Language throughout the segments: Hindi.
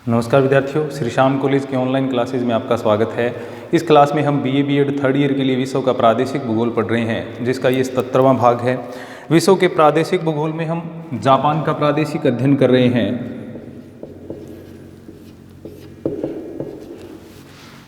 नमस्कार विद्यार्थियों, श्री श्याम कॉलेज के ऑनलाइन क्लासेज में आपका स्वागत है। इस क्लास में हम बीए बीएड थर्ड ईयर के लिए विश्व का प्रादेशिक भूगोल पढ़ रहे हैं, जिसका ये 77वां भाग है। विश्व के प्रादेशिक भूगोल में हम जापान का प्रादेशिक अध्ययन कर रहे हैं।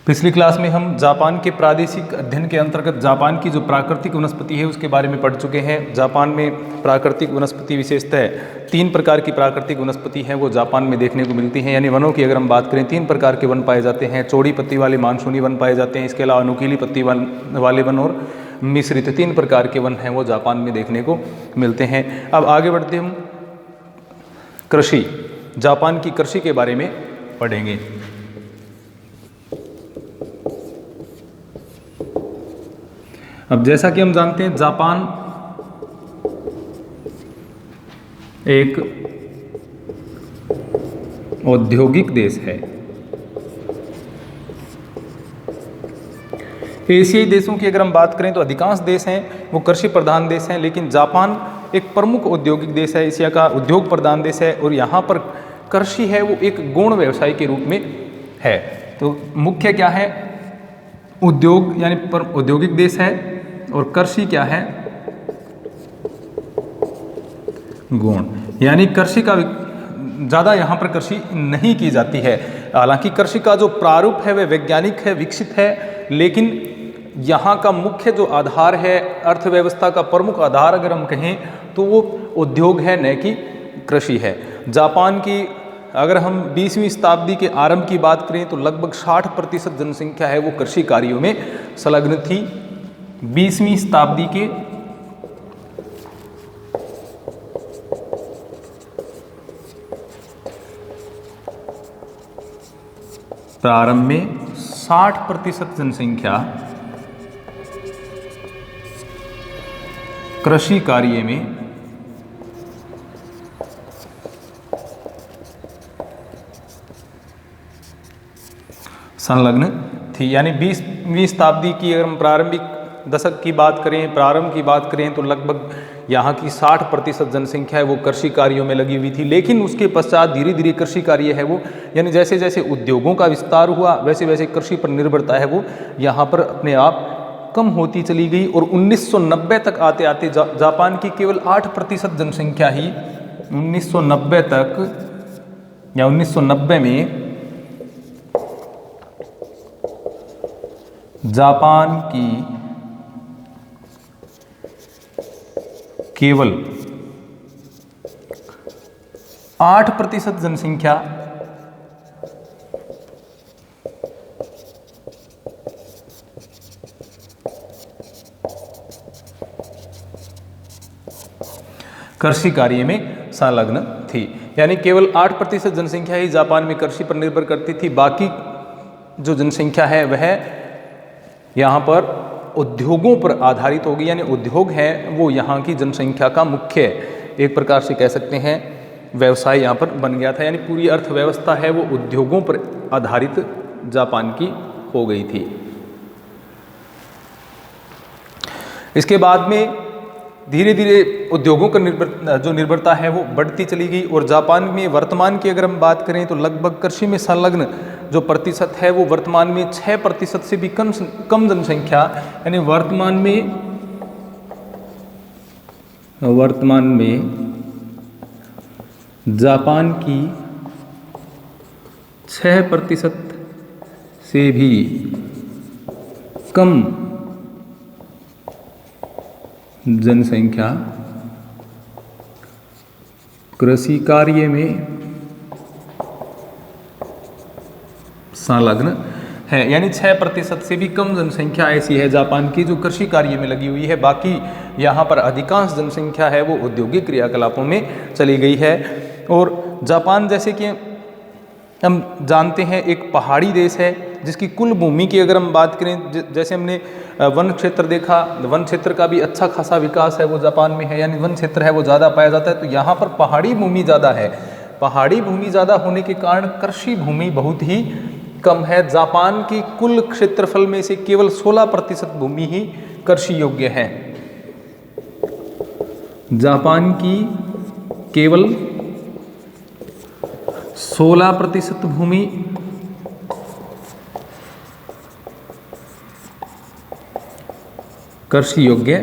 पिछली क्लास में हम जापान के प्रादेशिक अध्ययन के अंतर्गत जापान की जो प्राकृतिक वनस्पति है उसके बारे में पढ़ चुके हैं। जापान में प्राकृतिक वनस्पति विशेषतः 3 प्रकार की प्राकृतिक वनस्पति हैं, वो जापान में देखने को मिलती हैं। यानी वनों की अगर हम बात करें, 3 प्रकार के वन पाए जाते हैं। चौड़ी पत्ती वाले मानसूनी वन पाए जाते हैं, इसके अलावा नुकीली पत्ती वाले वन और मिश्रित 3 प्रकार के वन हैं वो जापान में देखने को मिलते हैं। अब आगे बढ़ते हम कृषि, जापान की कृषि के बारे में पढ़ेंगे। अब जैसा कि हम जानते हैं, जापान एक औद्योगिक देश है। एशियाई देशों की अगर हम बात करें तो अधिकांश देश हैं वो कृषि प्रधान देश हैं, लेकिन जापान एक प्रमुख औद्योगिक देश है, एशिया का उद्योग प्रधान देश है। और यहाँ पर कृषि है वो एक गौण व्यवसाय के रूप में है। तो मुख्य क्या है, उद्योग यानी औद्योगिक देश है, और कृषि क्या है, गौण। यानी कृषि का ज़्यादा यहाँ पर कृषि नहीं की जाती है। हालांकि कृषि का जो प्रारूप है वह वैज्ञानिक है, विकसित है, लेकिन यहाँ का मुख्य जो आधार है, अर्थव्यवस्था का प्रमुख आधार अगर हम कहें तो वो उद्योग है, न कि कृषि है। जापान की अगर हम 20वीं शताब्दी के आरंभ की बात करें तो लगभग 60% जनसंख्या है वो कृषि कार्यों में संलग्न थी। 20वीं शताब्दी के प्रारंभ में 60% जनसंख्या कृषि कार्य में संलग्न थी। यानी 20वीं शताब्दी की अगर हम प्रारंभिक दशक की बात करें, प्रारंभ की बात करें, तो लगभग यहाँ की 60% जनसंख्या है वो कृषि कार्यों में लगी हुई थी। लेकिन उसके पश्चात धीरे धीरे कृषि कार्य है वो, यानी जैसे जैसे उद्योगों का विस्तार हुआ वैसे वैसे कृषि पर निर्भरता है वो यहाँ पर अपने आप कम होती चली गई। और 1990 तक आते आते जापान की केवल 8% जनसंख्या ही 1990 तक या 1990 में जापान की केवल 8% जनसंख्या कृषि कार्य में संलग्न थी। यानी केवल 8% जनसंख्या ही जापान में कृषि पर निर्भर करती थी। बाकी जो जनसंख्या है वह यहाँ पर उद्योगों पर आधारित होगी। यानी उद्योग है वो यहाँ की जनसंख्या का मुख्य, एक प्रकार से कह सकते हैं, व्यवसाय यहाँ पर बन गया था। यानी पूरी अर्थव्यवस्था है वो उद्योगों पर आधारित जापान की हो गई थी। इसके बाद में धीरे धीरे उद्योगों का निर्भरता है वो बढ़ती चली गई। और जापान में वर्तमान की अगर हम बात करें तो लगभग कृषि में संलग्न जो प्रतिशत है वो वर्तमान में 6% से भी कम जनसंख्या, यानी वर्तमान में जापान की 6% से भी कम जनसंख्या कृषि कार्य में संलग्न है। यानी 6% से भी कम जनसंख्या ऐसी है जापान की जो कृषि कार्य में लगी हुई है। बाकी यहाँ पर अधिकांश जनसंख्या है वो औद्योगिक क्रियाकलापों में चली गई है। और जापान, जैसे कि हम जानते हैं, एक पहाड़ी देश है जिसकी कुल भूमि की अगर हम बात करें, जैसे हमने वन क्षेत्र देखा, वन क्षेत्र का भी अच्छा खासा विकास है वो जापान में है। यानी वन क्षेत्र है वो ज़्यादा पाया जाता है। तो यहाँ पर पहाड़ी भूमि ज़्यादा है। पहाड़ी भूमि ज़्यादा होने के कारण कृषि भूमि बहुत ही कम है। जापान की कुल क्षेत्रफल में से केवल 16% भूमि ही कृषि योग्य है। जापान की केवल 16% भूमि कृषि योग्य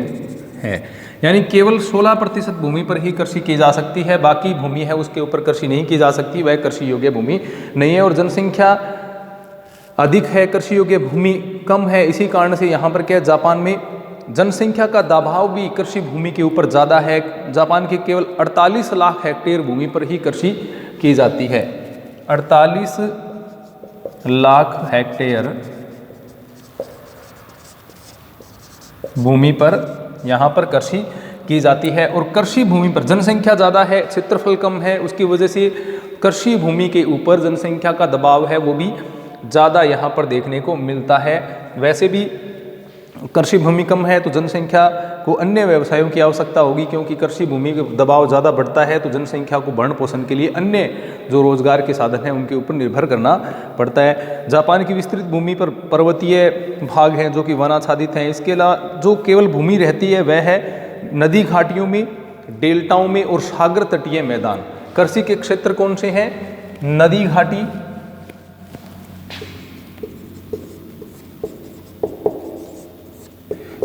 है, यानी केवल 16% भूमि पर ही कृषि की जा सकती है, बाकी भूमि है उसके ऊपर कृषि नहीं की जा सकती, वह कृषि योग्य भूमि नहीं है। और जनसंख्या अधिक है, कृषि योग्य भूमि कम है, इसी कारण से यहाँ पर क्या है, जापान में जनसंख्या का दबाव भी कृषि भूमि के ऊपर ज़्यादा है। जापान के केवल 48 लाख हेक्टेयर भूमि पर ही कृषि की जाती है। 48 लाख हेक्टेयर भूमि पर यहाँ पर कृषि की जाती है। और कृषि भूमि पर जनसंख्या ज़्यादा है, क्षेत्रफल कम है, उसकी वजह से कृषि भूमि के ऊपर जनसंख्या का दबाव है वो भी ज़्यादा यहाँ पर देखने को मिलता है। वैसे भी कृषि भूमि कम है तो जनसंख्या को अन्य व्यवसायों की आवश्यकता होगी, क्योंकि कृषि भूमि का दबाव ज़्यादा बढ़ता है तो जनसंख्या को भरण पोषण के लिए अन्य जो रोजगार के साधन हैं उनके ऊपर निर्भर करना पड़ता है। जापान की विस्तृत भूमि पर पर्वतीय भाग हैं जो कि वनाच्छादित हैं। इसके अलावा जो केवल भूमि रहती है वह है नदी घाटियों में, डेल्टाओं में और सागर तटीय मैदान। कृषि के क्षेत्र कौन से हैं? नदी घाटी,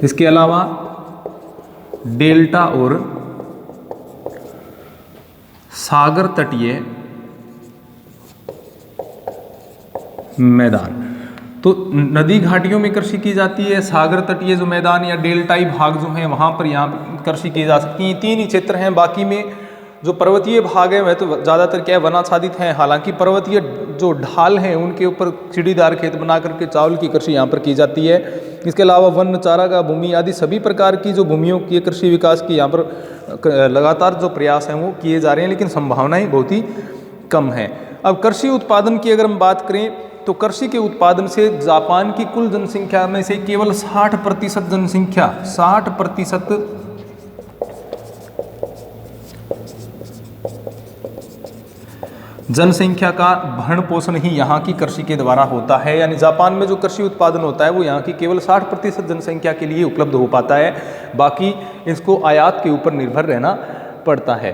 इसके अलावा डेल्टा और सागर तटीय मैदान। तो नदी घाटियों में कृषि की जाती है, सागर तटीय जो मैदान या डेल्टाई भाग जो हैं वहाँ पर यहाँ कृषि की जा सकती है। तीन ही क्षेत्र हैं, बाकी में जो पर्वतीय भाग है वह तो ज़्यादातर क्या है, वनाच्छादित हैं। हालांकि पर्वतीय जो ढाल हैं उनके ऊपर सीढ़ीदार खेत बना करके चावल की कृषि यहाँ पर की जाती है। इसके अलावा वन, चारागाह भूमि आदि सभी प्रकार की जो भूमियों की कृषि विकास की यहाँ पर लगातार जो प्रयास हैं वो किए जा रहे हैं, लेकिन संभावनाएं बहुत ही कम हैं। अब कृषि उत्पादन की अगर हम बात करें तो कृषि के उत्पादन से जापान की कुल जनसंख्या में से केवल 60% जनसंख्या, 60% जनसंख्या का भरण पोषण ही यहाँ की कृषि के द्वारा होता है। यानी जापान में जो कृषि उत्पादन होता है वो यहाँ की केवल 60% जनसंख्या के लिए उपलब्ध हो पाता है, बाकी इसको आयात के ऊपर निर्भर रहना पड़ता है।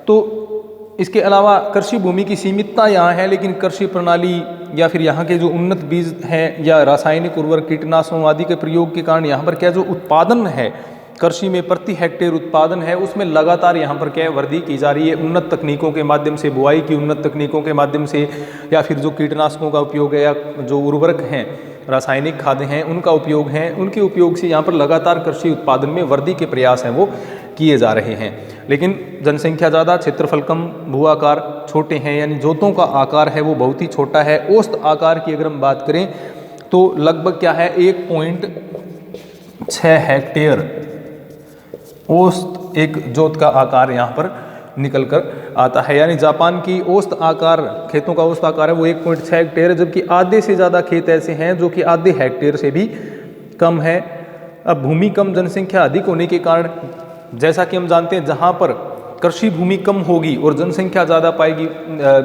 तो इसके अलावा कृषि भूमि की सीमितता यहाँ है, लेकिन कृषि प्रणाली या फिर यहाँ के जो उन्नत बीज हैं या रासायनिक उर्वरक, कीटनाशकों आदि के प्रयोग के कारण यहाँ पर क्या जो उत्पादन है, कृषि में प्रति हेक्टेयर उत्पादन है, उसमें लगातार यहाँ पर क्या है, वृद्धि की जा रही है। उन्नत तकनीकों के माध्यम से, बुआई की उन्नत तकनीकों के माध्यम से, या फिर जो कीटनाशकों का उपयोग है या जो उर्वरक हैं, रासायनिक खाद हैं उनका उपयोग है, उनके उपयोग से यहाँ पर लगातार कृषि उत्पादन में वृद्धि के प्रयास हैं वो किए जा रहे हैं। लेकिन जनसंख्या ज़्यादा, क्षेत्रफल कम, भू आकार छोटे हैं, यानी जोतों का आकार है वो बहुत ही छोटा है। औसत आकार की अगर हम बात करें तो लगभग क्या है, 1.6 हेक्टेयर औसत एक जोत का आकार यहाँ पर निकल कर आता है। यानी जापान की औसत आकार, खेतों का औसत आकार है वो 1.6 हेक्टेयर है, जबकि आधे से ज़्यादा खेत ऐसे हैं जो कि आधे हेक्टेयर से भी कम है। अब भूमि कम, जनसंख्या अधिक होने के कारण, जैसा कि हम जानते हैं जहाँ पर कृषि भूमि कम होगी और जनसंख्या ज़्यादा पाएगी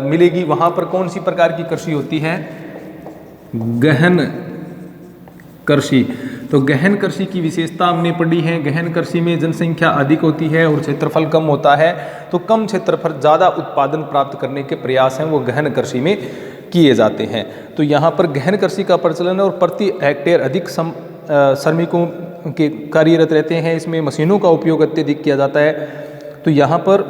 मिलेगी, वहाँ पर कौन सी प्रकार की कृषि होती है? गहन कृषि। तो गहन कृषि की विशेषता हमने पढ़ी है। गहन कृषि में जनसंख्या अधिक होती है और क्षेत्रफल कम होता है, तो कम क्षेत्र पर ज़्यादा उत्पादन प्राप्त करने के प्रयास हैं वो गहन कृषि में किए जाते हैं। तो यहाँ पर गहन कृषि का प्रचलन है और प्रति हेक्टेयर अधिक श्रमिकों के कार्यरत रहते हैं। इसमें मशीनों का उपयोग अत्यधिक किया जाता है। तो यहाँ पर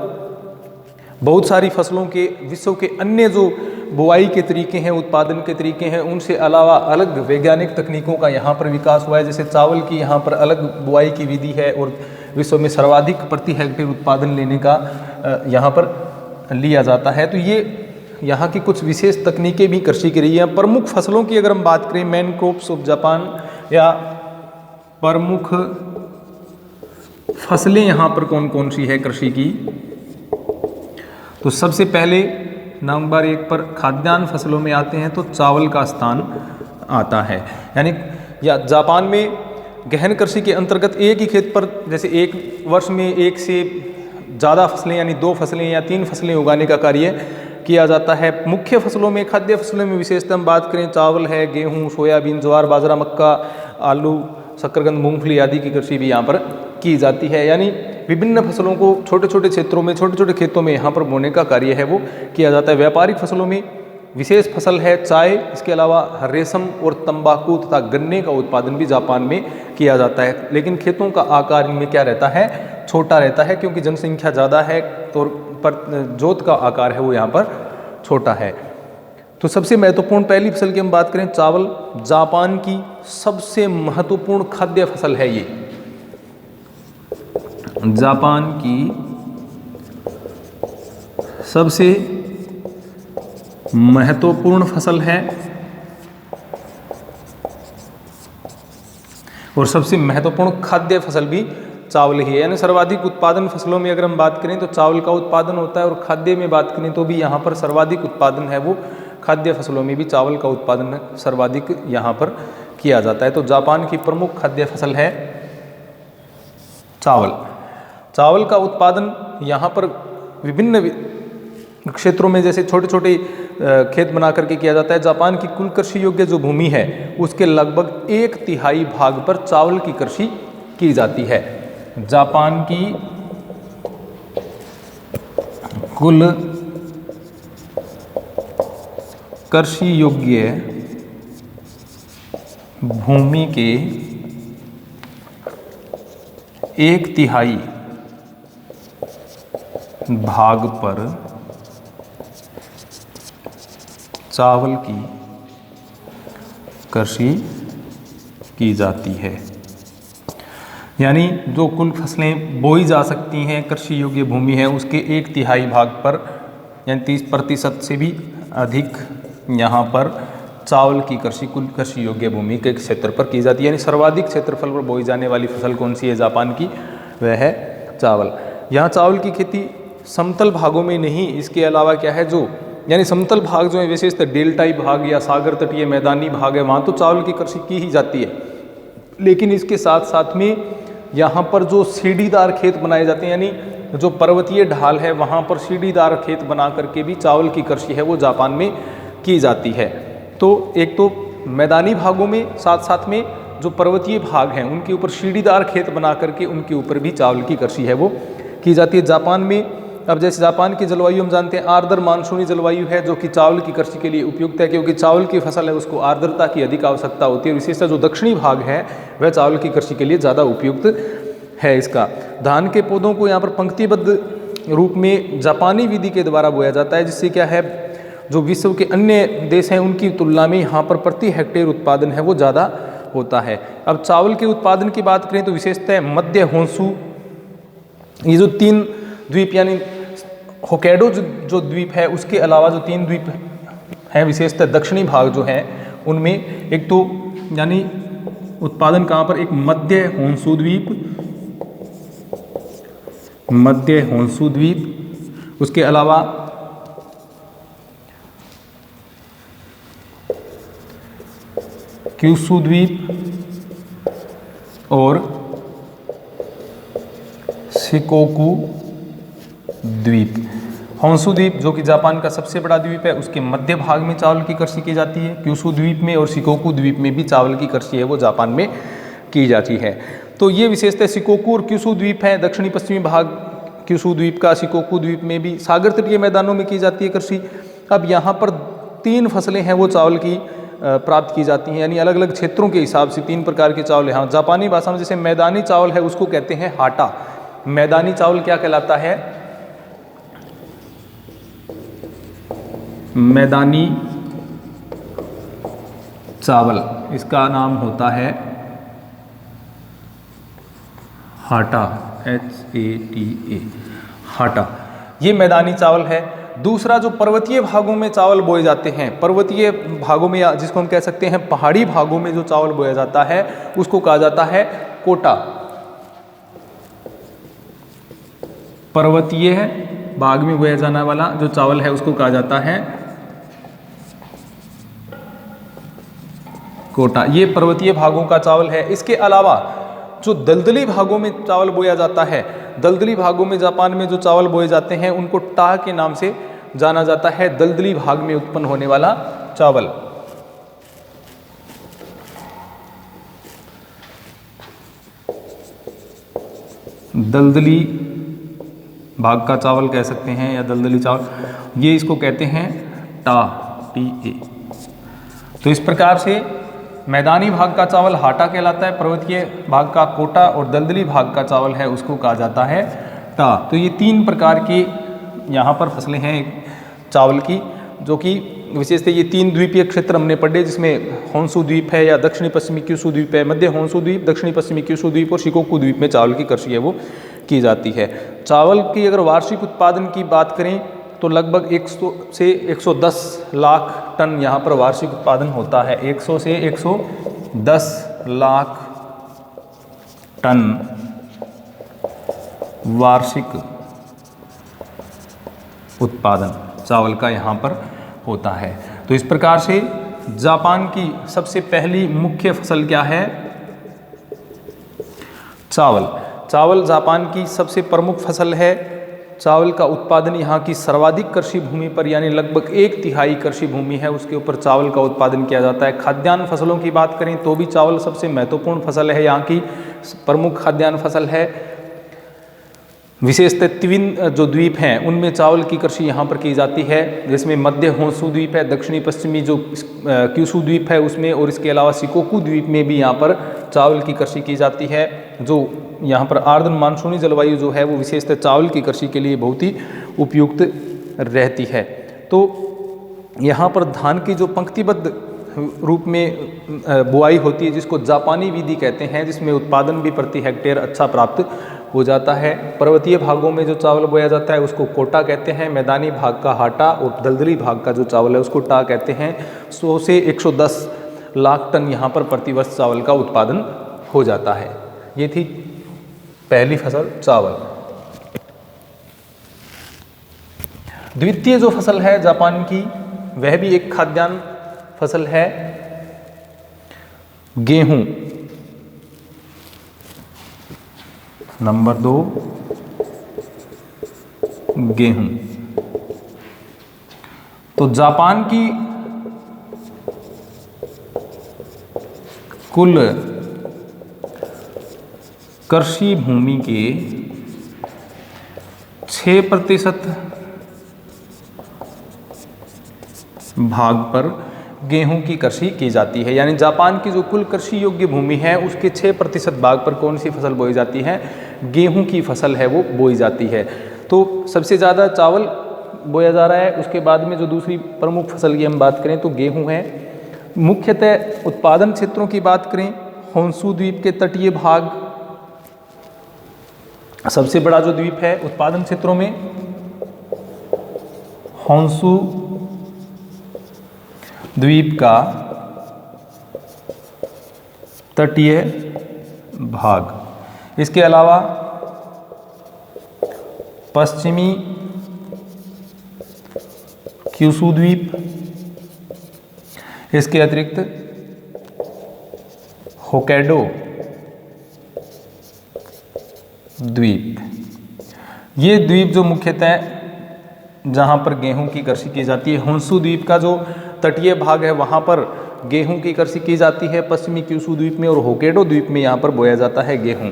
बहुत सारी फसलों के, विश्व के अन्य जो बुआई के तरीके हैं, उत्पादन के तरीके हैं, उनसे अलावा अलग वैज्ञानिक तकनीकों का यहाँ पर विकास हुआ है। जैसे चावल की यहाँ पर अलग बुआई की विधि है और विश्व में सर्वाधिक प्रति हेक्टेयर उत्पादन लेने का यहाँ पर लिया जाता है। तो ये यहाँ की कुछ विशेष तकनीकें भी कृषि की रही हैं। प्रमुख फसलों की अगर हम बात करें, मेन क्रॉप्स ऑफ जापान या प्रमुख फसलें यहाँ पर कौन कौन सी है कृषि की, तो सबसे पहले नंबर 1 पर खाद्यान्न फसलों में आते हैं तो चावल का स्थान आता है। यानी या जापान में गहन कृषि के अंतर्गत एक ही खेत पर जैसे एक वर्ष में एक से ज़्यादा फसलें यानी 2 फसलें या 3 फसलें उगाने का कार्य किया जाता है। मुख्य फसलों में, खाद्य फसलों में विशेषतः हम बात करें, चावल है, गेहूँ, सोयाबीन, ज्वार, बाजरा, मक्का, आलू, शकरकंद, मूंगफली आदि की कृषि भी यहाँ पर की जाती है। यानी विभिन्न फसलों को छोटे छोटे क्षेत्रों में, छोटे छोटे खेतों में यहाँ पर बोने का कार्य है वो किया जाता है। व्यापारिक फसलों में विशेष फसल है चाय, इसके अलावा रेशम और तंबाकू तथा गन्ने का उत्पादन भी जापान में किया जाता है। लेकिन खेतों का आकार इनमें क्या रहता है, छोटा रहता है, क्योंकि जनसंख्या ज़्यादा है तो पर जोत का आकार है वो यहाँ पर छोटा है। तो सबसे महत्वपूर्ण पहली फसल की हम बात करें चावल, जापान की सबसे महत्वपूर्ण खाद्य फसल है ये। जापान की सबसे महत्वपूर्ण फसल है और सबसे महत्वपूर्ण खाद्य फसल भी चावल ही है। यानी सर्वाधिक उत्पादन फसलों में अगर हम बात करें तो चावल का उत्पादन होता है, और खाद्य में बात करें तो भी यहाँ पर सर्वाधिक उत्पादन है वो खाद्य फसलों में भी चावल का उत्पादन सर्वाधिक यहाँ पर किया जाता है। तो जापान की प्रमुख खाद्य फसल है चावल। चावल का उत्पादन यहाँ पर विभिन्न क्षेत्रों में जैसे छोटे छोटे खेत बना करके किया जाता है। जापान की कुल कृषि योग्य जो भूमि है उसके लगभग 1/3 भाग पर चावल की कृषि की जाती है। जापान की कुल कृषि योग्य भूमि के 1/3 भाग पर चावल की कृषि की जाती है। यानी जो कुल फसलें बोई जा सकती हैं कृषि योग्य भूमि है उसके 1/3 भाग पर यानी 30% से भी अधिक यहाँ पर चावल की कृषि कुल कृषि योग्य भूमि के क्षेत्र पर की जाती है। यानी सर्वाधिक क्षेत्रफल पर बोई जाने वाली फसल कौन सी है जापान की, वह है चावल। यहाँ चावल की खेती समतल भागों में नहीं, इसके अलावा क्या है जो यानी समतल भाग जो है विशेषतः डेल्टाई भाग या सागर तटीय मैदानी भाग है वहाँ तो चावल की कृषि की ही जाती है। लेकिन इसके साथ साथ में यहाँ पर जो सीढ़ीदार खेत बनाए जाते हैं, यानी जो पर्वतीय ढाल है वहाँ पर सीढ़ीदार खेत बना करके भी चावल की कृषि है वो जापान में की जाती है। तो एक तो मैदानी भागों में साथ साथ में जो पर्वतीय भाग हैं उनके ऊपर सीढ़ीदार खेत बना करके उनके ऊपर भी चावल की कृषि है वो की जाती है। जापान में अब जैसे जापान की जलवायु हम जानते हैं आर्द्र मानसूनी जलवायु है जो कि चावल की कृषि के लिए उपयुक्त है, क्योंकि चावल की फसल है उसको आर्द्रता की अधिक आवश्यकता होती है। विशेषतः जो दक्षिणी भाग है वह चावल की कृषि के लिए ज़्यादा उपयुक्त है। इसका धान के पौधों को यहाँ पर पंक्तिबद्ध रूप में जापानी विधि के द्वारा बोया जाता है, जिससे क्या है जो विश्व के अन्य देश हैं उनकी तुलना में यहाँ पर प्रति हेक्टेयर उत्पादन है वो ज़्यादा होता है। अब चावल के उत्पादन की बात करें तो विशेषतः मध्य होंशु, ये जो 3 द्वीप यानी होक्काइडो जो द्वीप है उसके अलावा जो 3 द्वीप हैं विशेषतः दक्षिणी भाग जो है उनमें एक तो यानी उत्पादन कहाँ पर, एक मध्य होंशु द्वीप, उसके अलावा क्यूशु द्वीप और शिकोकू द्वीप। होंशु द्वीप जो कि जापान का सबसे बड़ा द्वीप है उसके मध्य भाग में चावल की कृषि की जाती है। क्यूशु द्वीप में और शिकोकू द्वीप में भी चावल की कृषि है वो जापान में की जाती है। तो ये विशेषतः शिकोकू और क्यूशु द्वीप है, दक्षिणी पश्चिमी भाग क्यूशु द्वीप का, शिकोकू द्वीप में भी सागर तटीय मैदानों में की जाती है कृषि। अब यहाँ पर 3 फसलें हैं वो चावल की प्राप्त की जाती हैं, यानी अलग अलग क्षेत्रों के हिसाब से 3 प्रकार के चावल यहाँ जापानी भाषा में जैसे मैदानी चावल है उसको कहते हैं हाटा। मैदानी चावल क्या कहलाता है, मैदानी चावल, इसका नाम होता है हाटा, HATA, हाटा, ये मैदानी चावल है। दूसरा जो पर्वतीय भागों में चावल बोए जाते हैं, पर्वतीय भागों में या जिसको हम कह सकते हैं पहाड़ी भागों में जो चावल बोया जाता है उसको कहा जाता है कोटा। पर्वतीय भाग में बोया जाने वाला जो चावल है उसको कहा जाता है कोटा, ये पर्वतीय भागों का चावल है। इसके अलावा जो दलदली भागों में चावल बोया जाता है, दलदली भागों में जापान में जो चावल बोए जाते हैं उनको टा के नाम से जाना जाता है, दलदली भाग में उत्पन्न होने वाला चावल। दलदली भाग का चावल कह सकते हैं या दलदली चावल, ये इसको कहते हैं टा, TA। तो इस प्रकार से मैदानी भाग का चावल हाटा कहलाता है, पर्वतीय भाग का कोटा और दलदली भाग का चावल है उसको कहा जाता है टा। तो ये 3 प्रकार की यहाँ पर फसलें हैं चावल की, जो कि विशेषतः ये 3 द्वीपीय क्षेत्र हमने पढ़े, जिसमें होन्शु द्वीप है या दक्षिणी पश्चिमी क्यूशु द्वीप है, मध्य होन्शु द्वीप, दक्षिणी पश्चिमी क्यूशु द्वीप और शिकोकू द्वीप में चावल की कृषि है वो की जाती है। चावल की अगर वार्षिक उत्पादन की बात करें तो लगभग 100 से 110 लाख टन यहाँ पर वार्षिक उत्पादन होता है। 100 से 110 लाख टन वार्षिक उत्पादन चावल का यहाँ पर होता है। तो इस प्रकार से जापान की सबसे पहली मुख्य फसल क्या है? चावल। चावल जापान की सबसे प्रमुख फसल है। चावल का उत्पादन यहाँ की सर्वाधिक कृषि भूमि पर, यानी लगभग 1/3 कृषि भूमि है उसके ऊपर चावल का उत्पादन किया जाता है। खाद्यान्न फसलों की बात करें तो भी चावल सबसे महत्वपूर्ण फसल है, यहाँ की प्रमुख खाद्यान्न फसल है। विशेषतः 3 जो द्वीप हैं उनमें चावल की कृषि यहाँ पर की जाती है, जिसमें मध्य होन्शु द्वीप है, दक्षिणी पश्चिमी जो क्यूशु द्वीप है उसमें, और इसके अलावा शिकोकू द्वीप में भी यहाँ पर चावल की कृषि की जाती है। जो यहाँ पर आर्द्र मानसूनी जलवायु जो है वो विशेषतः चावल की कृषि के लिए बहुत ही उपयुक्त रहती है। तो यहाँ पर धान की जो पंक्तिबद्ध रूप में बुआई होती है, जिसको जापानी विधि कहते हैं, जिसमें उत्पादन भी प्रति हेक्टेयर अच्छा प्राप्त हो जाता है। पर्वतीय भागों में जो चावल बोया जाता है उसको कोटा कहते हैं, मैदानी भाग का हाटा और दलदली भाग का जो चावल है उसको टा कहते हैं। 100 से 110 लाख टन यहाँ पर प्रतिवर्ष चावल का उत्पादन हो जाता है। ये थी पहली फसल चावल। द्वितीय जो फसल है जापान की, वह भी एक खाद्यान्न फसल है, गेहूं। नंबर 2 गेहूं। तो जापान की कुल कृषि भूमि के 6% भाग पर गेहूं की कृषि की जाती है। यानी जापान की जो कुल कृषि योग्य भूमि है उसके 6% भाग पर कौन सी फसल बोई जाती है? गेहूं की फसल है वो बोई जाती है। तो सबसे ज़्यादा चावल बोया जा रहा है। उसके बाद में जो दूसरी प्रमुख फसल की हम बात करें तो गेहूं है। मुख्यतः उत्पादन क्षेत्रों की बात करें, होन्शु द्वीप के तटीय भाग सबसे बड़ा जो द्वीप है उत्पादन क्षेत्रों में, होन्शु द्वीप का तटीय भाग। इसके अलावा पश्चिमी क्यूशु द्वीप, इसके अतिरिक्त होक्काइडो द्वीप। ये द्वीप जो मुख्यतः जहाँ पर गेहूं की कृषि की जाती है। होन्शु द्वीप का जो तटीय भाग है वहाँ पर गेहूं की कृषि की जाती है, पश्चिमी क्यूशु द्वीप में और होक्काइडो द्वीप में यहाँ पर बोया जाता है गेहूं।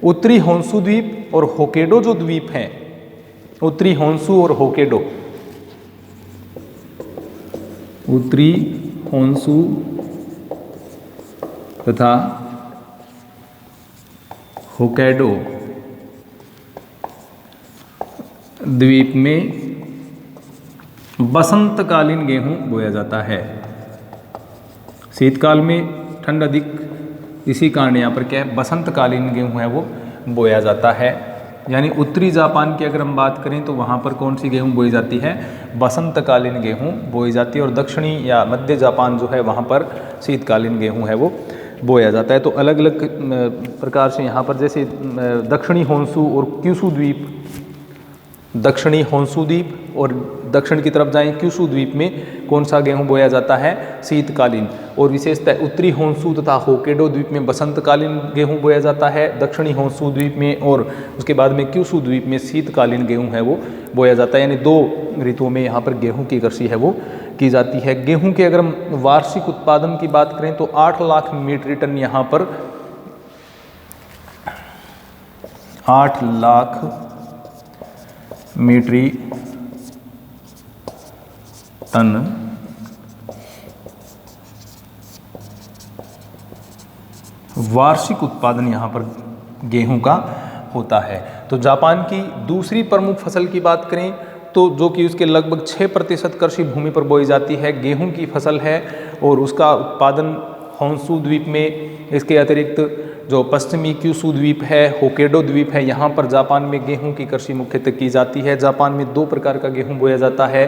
उत्तरी होन्शु द्वीप और होक्काइडो जो द्वीप हैं, उत्तरी होन्शु और होक्काइडो, उत्तरी होन्शु तथा होक्काइडो द्वीप में बसंतकालीन गेहूं बोया जाता है। शीतकाल में ठंड अधिक, इसी कारण यहाँ पर क्या है, बसंतकालीन गेहूं है वो बोया जाता है। यानी उत्तरी जापान की अगर हम बात करें तो वहाँ पर कौन सी गेहूं बोई जाती है? बसंतकालीन गेहूं बोई जाती है। और दक्षिणी या मध्य जापान जो है वहाँ पर शीतकालीन गेहूं है वो बोया जाता है। तो अलग अलग प्रकार से यहाँ पर जैसे दक्षिणी होन्शु और क्यूशु द्वीप, दक्षिणी होन्शु द्वीप और दक्षिण की तरफ जाएं क्यूशु द्वीप में कौन सा गेहूं बोया जाता है? शीतकालीन। और विशेषतः उत्तरी होन्शु तथा होक्काइडो द्वीप में बसंतकालीन गेहूं बोया जाता है, दक्षिणी होन्शु द्वीप में और उसके बाद में क्यूशु द्वीप में शीतकालीन गेहूं है वो बोया जाता है। यानी 2 ऋतुओं में यहाँ पर गेहूं की कृषि है वो की जाती है। गेहूं के अगर हम वार्षिक उत्पादन की बात करें तो 8 लाख मीट्रिक टन यहाँ पर 8 लाख मीट्रिक टन वार्षिक उत्पादन यहाँ पर गेहूं का होता है। तो जापान की दूसरी प्रमुख फसल की बात करें तो जो कि उसके लगभग 6% कृषि भूमि पर बोई जाती है, गेहूं की फसल है और उसका उत्पादन होन्शु द्वीप में, इसके अतिरिक्त जो पश्चिमी क्यूशु द्वीप है, होक्काइडो द्वीप है, यहाँ पर जापान में गेहूं की कृषि मुख्यतः की जाती है। जापान में 2 प्रकार का गेहूं बोया जाता है।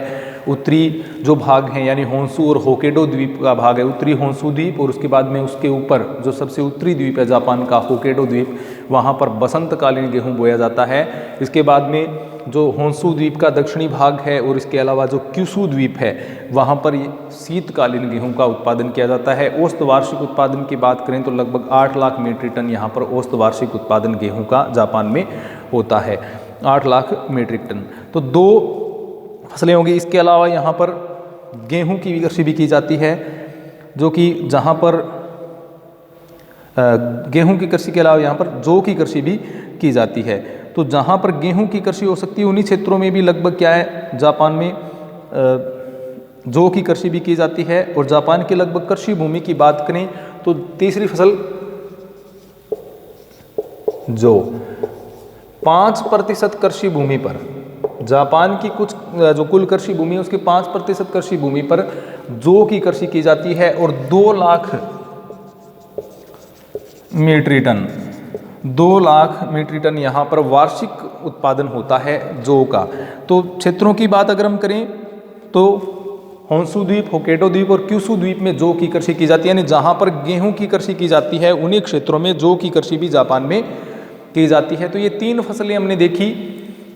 उत्तरी जो भाग हैं यानी होन्शु और होक्काइडो द्वीप का भाग है, उत्तरी होन्शु द्वीप, और उसके बाद में उसके ऊपर जो सबसे उत्तरी द्वीप है जापान का, होक्काइडो द्वीप, वहाँ पर बसंतकालीन गेहूँ बोया जाता है। इसके बाद में जो होन्शु द्वीप का दक्षिणी भाग है और इसके अलावा जो क्यूशु द्वीप है वहाँ पर शीतकालीन गेहूं का उत्पादन किया जाता है। औसत वार्षिक उत्पादन की बात करें तो लगभग 8 लाख मीट्रिक टन यहाँ पर औसत वार्षिक उत्पादन गेहूं का जापान में होता है, 8 लाख मीट्रिक टन। तो 2 फसलें होंगी। इसके अलावा यहाँ पर गेहूं की कृषि भी की जाती है, जो कि जहाँ पर गेहूं की कृषि के अलावा यहाँ पर जौ की कृषि भी की जाती है। तो जहाँ पर गेहूं की कृषि हो सकती है उन्हीं क्षेत्रों में भी लगभग क्या है, जापान में जौ की कृषि भी की जाती है। और जापान की लगभग कृषि भूमि की बात करें तो तीसरी फसल जौ, 5% कृषि भूमि पर, जापान की कुछ जो कुल कृषि भूमि है उसके 5% कृषि भूमि पर जौ की कृषि की जाती है और 2 lakh metric ton, 2 lakh metric ton यहाँ पर वार्षिक उत्पादन होता है जौ का। तो क्षेत्रों की बात अगर हम करें तो होन्शु द्वीप, होक्काइडो द्वीप और क्यूशु द्वीप में जौ की कृषि की जाती है, यानी जहाँ पर गेहूं की कृषि की जाती है उन्हीं क्षेत्रों में जौ की कृषि भी जापान में की जाती है। तो ये 3 फसलें हमने देखी,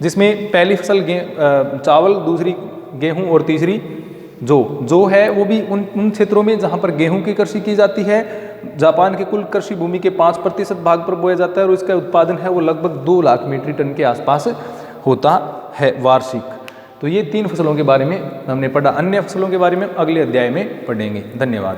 जिसमें पहली फसल चावल, दूसरी गेहूं और तीसरी जौ है वो भी उन क्षेत्रों में जहाँ पर गेहूं की कृषि की जाती है। जापान के कुल कृषि भूमि के 5% भाग पर बोया जाता है और इसका उत्पादन है वो लगभग 2 लाख मीट्रिक टन के आसपास होता है वार्षिक। तो ये 3 फसलों के बारे में हमने पढ़ा। अन्य फसलों के बारे में अगले अध्याय में पढ़ेंगे। धन्यवाद।